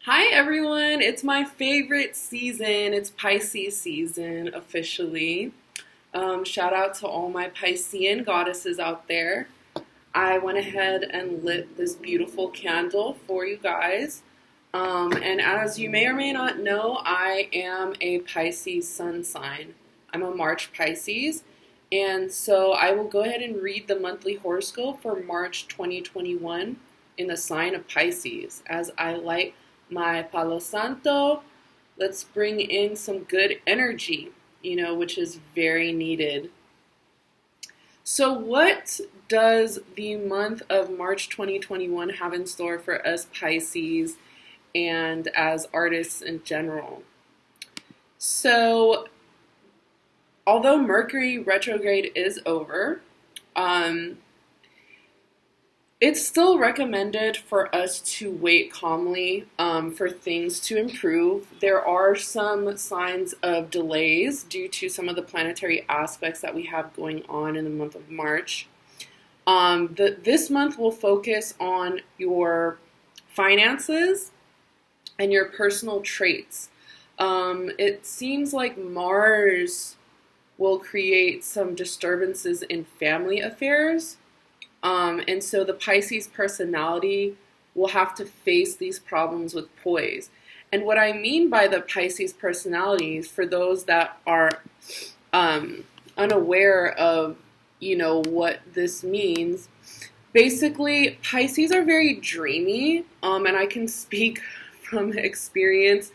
Hi everyone, it's my favorite season. It's Pisces season officially. Shout out to all my Piscean goddesses out there. I went ahead and lit this beautiful candle for you guys. And as you may or may not know, I am a Pisces sun sign. I'm a March Pisces. And so I will go ahead and read the monthly horoscope for March 2021 in the sign of Pisces as I light my Palo Santo. Let's bring in some good energy, which is very needed. So what does the month of March 2021 have in store for us Pisces and as artists in general? So although Mercury retrograde is over, it's still recommended for us to wait calmly for things to improve. There are some signs of delays due to some of the planetary aspects that we have going on in the month of March. This month will focus on your finances and your personal traits. It seems like Mars will create some disturbances in family affairs. And so the Pisces personality will have to face these problems with poise. And what I mean by the Pisces personalities, for those that are unaware of, what this means, basically Pisces are very dreamy, and I can speak from experience.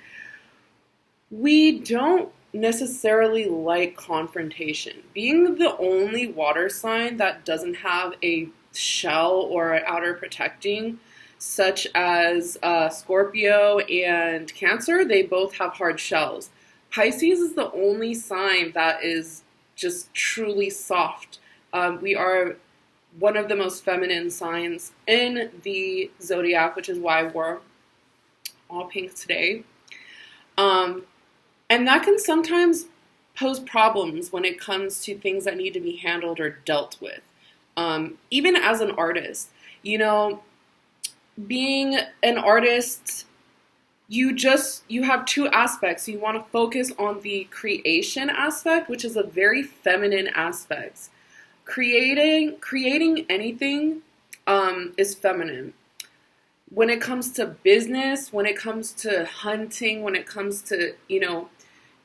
We don't necessarily like confrontation. Being the only water sign that doesn't have a shell or an outer protecting, such as Scorpio and Cancer, they both have hard shells. Pisces is the only sign that is just truly soft. We are one of the most feminine signs in the Zodiac, which is why we're all pink today. And that can sometimes pose problems when it comes to things that need to be handled or dealt with. Even as an artist, being an artist, you have two aspects. You want to focus on the creation aspect, which is a very feminine aspect. Creating anything is feminine. When it comes to business, when it comes to hunting, when it comes to,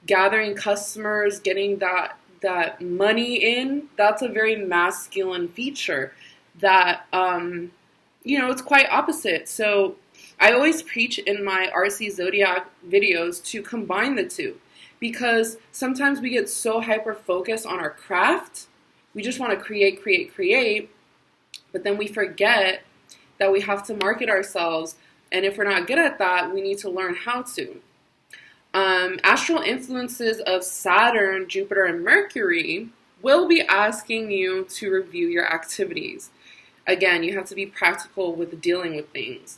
gathering customers, getting that money in, that's a very masculine feature that, it's quite opposite. So I always preach in my Artsy Zodiac videos to combine the two, because sometimes we get so hyper-focused on our craft. We just want to create, but then we forget that we have to market ourselves. And if we're not good at that, we need to learn how to. Astral influences of Saturn, Jupiter, and Mercury will be asking you to review your activities. Again, you have to be practical with dealing with things.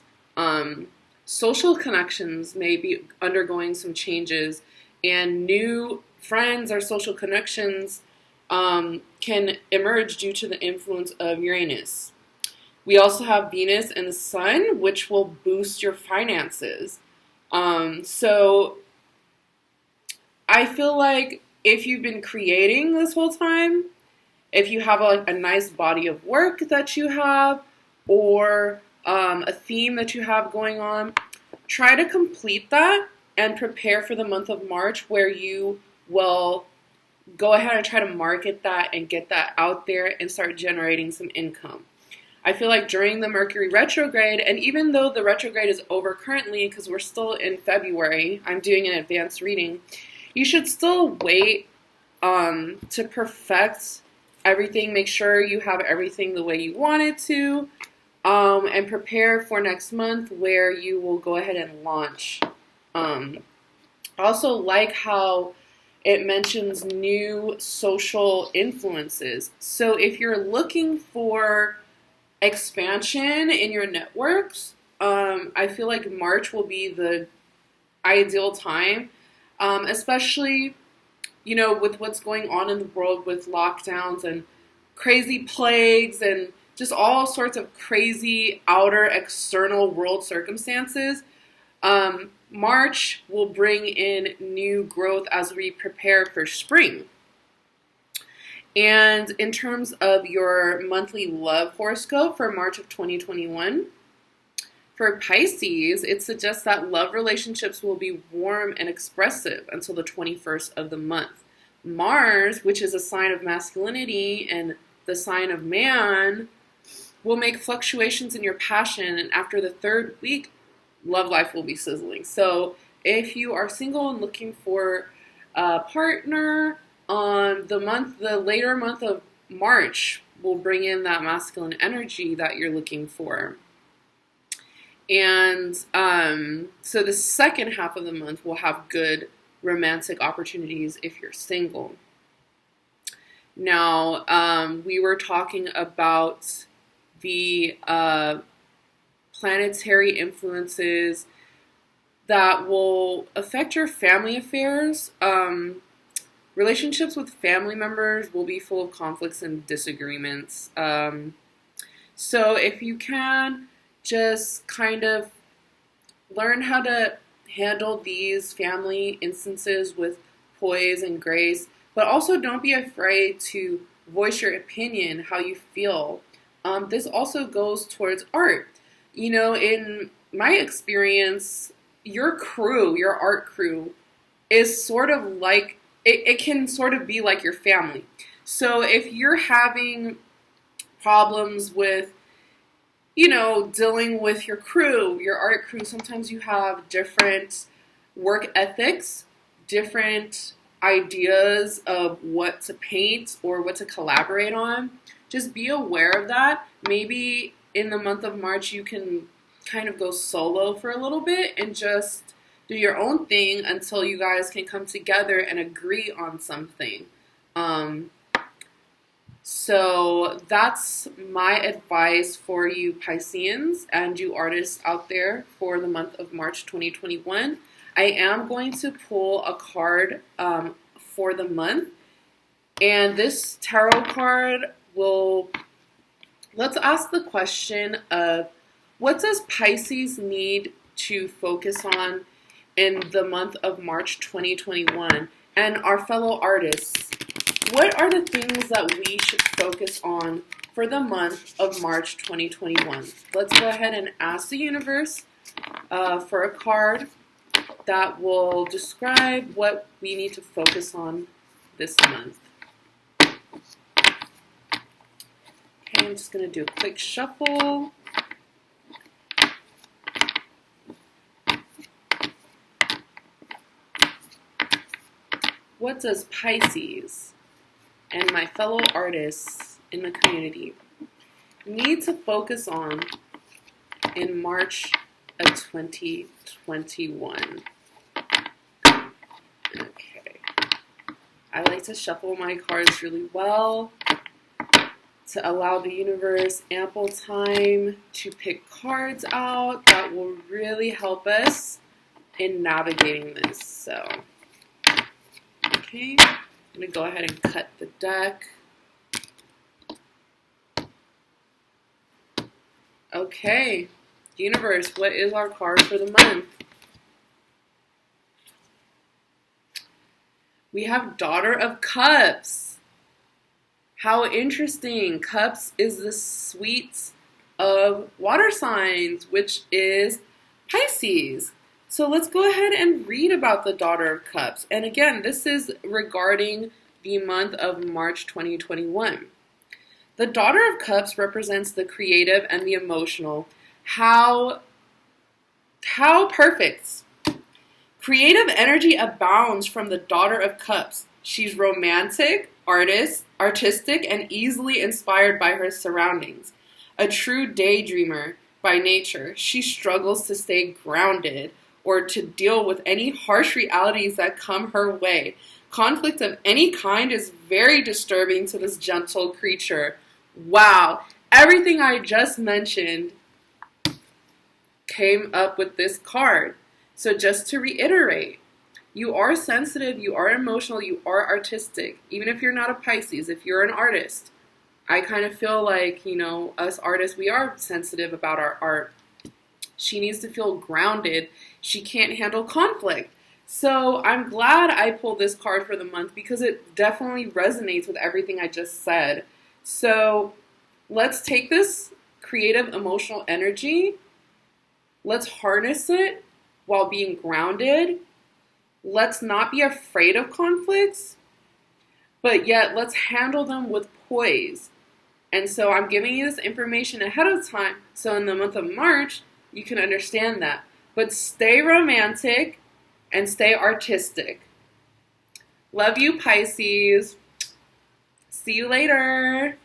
Social connections may be undergoing some changes, and new friends or social connections can emerge due to the influence of Uranus. We also have Venus and the Sun, which will boost your finances. So I feel like if you've been creating this whole time, if you have a nice body of work that you have, or a theme that you have going on, try to complete that and prepare for the month of March, where you will go ahead and try to market that and get that out there and start generating some income. I feel like during the Mercury retrograde, and even though the retrograde is over currently because we're still in February, I'm doing an advanced reading, you should still wait to perfect everything. Make sure you have everything the way you want it to, and prepare for next month where you will go ahead and launch. I also like how it mentions new social influences. So if you're looking for expansion in your networks, I feel like March will be the ideal time, especially, with what's going on in the world with lockdowns and crazy plagues and just all sorts of crazy outer external world circumstances. March will bring in new growth as we prepare for spring. And in terms of your monthly love horoscope for March of 2021, for Pisces, it suggests that love relationships will be warm and expressive until the 21st of the month. Mars, which is a sign of masculinity and the sign of man, will make fluctuations in your passion, and after the third week, love life will be sizzling. So if you are single and looking for a partner, the later month of March will bring in that masculine energy that you're looking for. And so the second half of the month will have good romantic opportunities if you're single. Now, we were talking about the planetary influences that will affect your family affairs. Relationships with family members will be full of conflicts and disagreements. So if you can, just kind of learn how to handle these family instances with poise and grace, but also don't be afraid to voice your opinion, how you feel. This also goes towards art. You know, in my experience, your crew, your art crew, is sort of like, it can sort of be like your family. So if you're having problems with, you know, dealing with your crew, your art crew, sometimes you have different work ethics, different ideas of what to paint or what to collaborate on. Just be aware of that. Maybe in the month of March, you can kind of go solo for a little bit and just do your own thing until you guys can come together and agree on something. So that's my advice for you Pisceans and you artists out there for the month of March 2021. I am going to pull a card for the month. And this tarot card let's ask the question of, what does Pisces need to focus on in the month of March 2021? And our fellow artists, what are the things that we should focus on for the month of March 2021? Let's go ahead and ask the universe for a card that will describe what we need to focus on this month. Okay, I'm just going to do a quick shuffle. What does Pisces and my fellow artists in the community need to focus on in March of 2021? Okay. I like to shuffle my cards really well to allow the universe ample time to pick cards out that will really help us in navigating this. So, okay, I'm going to go ahead and cut the deck. Okay, universe, what is our card for the month? We have Daughter of Cups. How interesting. Cups is the sweets of water signs, which is Pisces. So let's go ahead and read about the Daughter of Cups. And again, this is regarding the month of March 2021. The Daughter of Cups represents the creative and the emotional. How perfect. Creative energy abounds from the Daughter of Cups. She's romantic, artistic, and easily inspired by her surroundings. A true daydreamer by nature, she struggles to stay grounded or to deal with any harsh realities that come her way. Conflict of any kind is very disturbing to this gentle creature. Wow, everything I just mentioned came up with this card. So just to reiterate, you are sensitive, you are emotional, you are artistic. Even if you're not a Pisces, if you're an artist, I kind of feel like, you know, us artists, we are sensitive about our art. She needs to feel grounded. She can't handle conflict. So I'm glad I pulled this card for the month because it definitely resonates with everything I just said. So let's take this creative emotional energy. Let's harness it while being grounded. Let's not be afraid of conflicts, but yet let's handle them with poise. And so I'm giving you this information ahead of time so in the month of March, you can understand that. But stay romantic and stay artistic. Love you, Pisces. See you later.